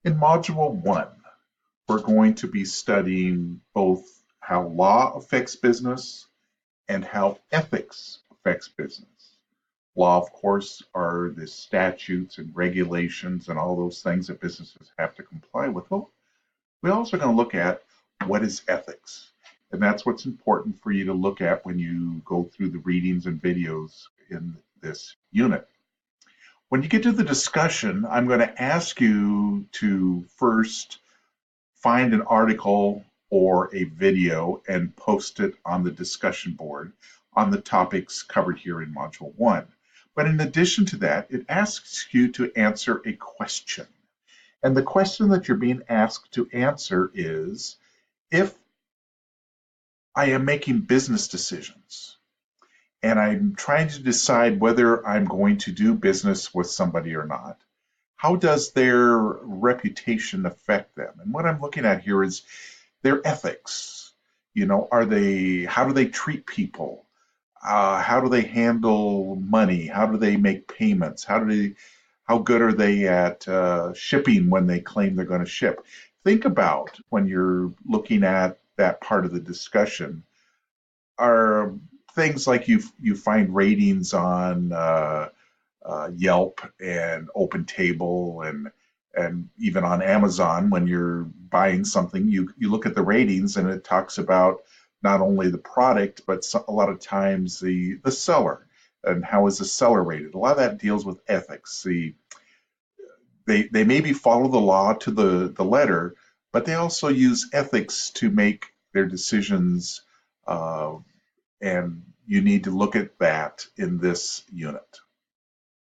In Module 1, we're going to be studying both how law affects business and how ethics affects business. Law, of course, are the statutes and regulations and all those things that businesses have to comply with. Well, we're also going to look at what is ethics. And that's what's important for you to look at when you go through the readings and videos in this unit. When you get to the discussion, I'm going to ask you to first find an article or a video and post it on the discussion board on the topics covered here in Module 1. But in addition to that, it asks you to answer a question. And the question that you're being asked to answer is, if I am making business decisions and I'm trying to decide whether I'm going to do business with somebody or not, how does their reputation affect them? And what I'm looking at here is their ethics. How do they treat people? How do they handle money? How do they make payments? How good are they at shipping when they claim they're going to ship? Think about when you're looking at that part of the discussion. Are things like you find ratings on Yelp and OpenTable and even on Amazon when you're buying something, you look at the ratings and it talks about not only the product but a lot of times the seller and how is the seller rated. A lot of that deals with ethics. They maybe follow the law to the letter, but they also use ethics to make their decisions, and you need to look at that in this unit.